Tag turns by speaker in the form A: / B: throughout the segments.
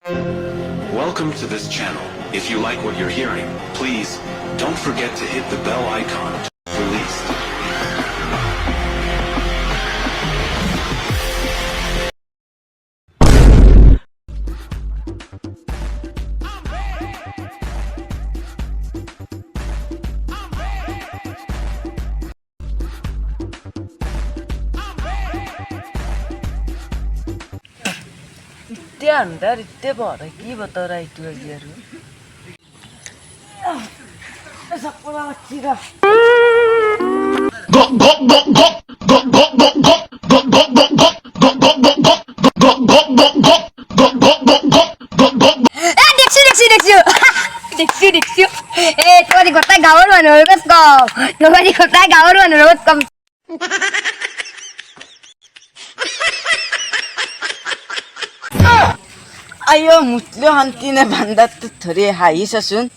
A: Welcome to this channel. If you like what you're hearing, please don't forget to hit the bell icon to be released.
B: इतने अंदर इतने बहुत है की बता रहा है तू यार ऐसा पूरा अच्छी का
C: देखियो ए तुम्हारी घरता गावर मानुर कस कम तुम्हारी घरता गावर मानुर कस कम
B: आयो मुतलो हंती ने बंदा तो थोड़े हाई ससुन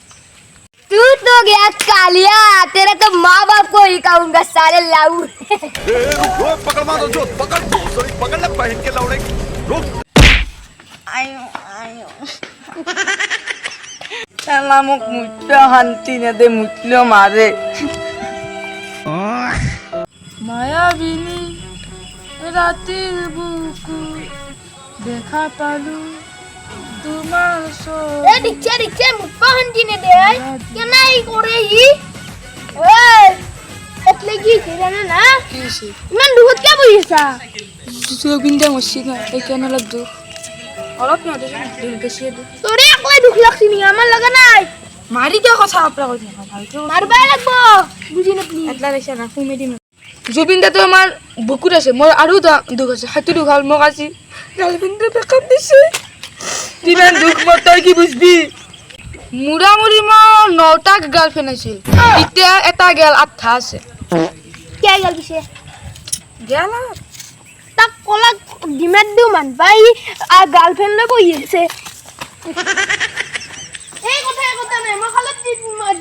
C: तू तो गया कालिया तेरे तो माँ बाप को ही कहूँगा सारे लाऊ
D: पकड़ मारो जो पकड़ सॉरी पकड़ ले बहन के लौड़े रुक
B: आयो आयो चला मुक मुतलो हंती ने दे मुतलो मारे मायाबिनी रातिर बुकु देखा पालू তোমার
C: এ দেখছে মুত্তা হান্টি নে দে কেন এই করে ই ওই এতলে কি জানা না
B: কিসে
C: ইমান দুধ কে বইছা
B: সুবিন্দা মসিনা এখানে লাগতো অলপ না বেশি
C: তোরে একলাই দুখ লাগছি নি আমার লাগা নাই
B: মারি দিয়া কথা আপরা কই থাকা ভাই তো
C: মারবাই লাগবো বুঝি না প্লিজ
B: একলা রেখে না ফুমে দিম জুবিনদা তো আমার বুকুর আছে মোর আৰু দুখ আছে হাতু দুখ হল মোক আজি গালবিন্দা বেকআপ দিছে দিনান দুখ মত তই কি বুঝবি মুরামুরি ম 9টা গার্লফ্রেন্ড আছিল ইতিয়া এটা গেল 8টা আছে
C: কে গেল কিছে
B: গেল
C: তা কলা ডিমাট দিও মান ভাই আর গার্লফ্রেন্ড লই বই আছে এই কথা নাই মই খালি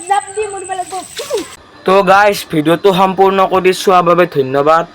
C: জাপ দি মরবা লাগবো
E: তো গাইস ভিডিওটো সম্পূৰ্ণ কৰি চোৱাৰ বাবে ধন্যবাদ।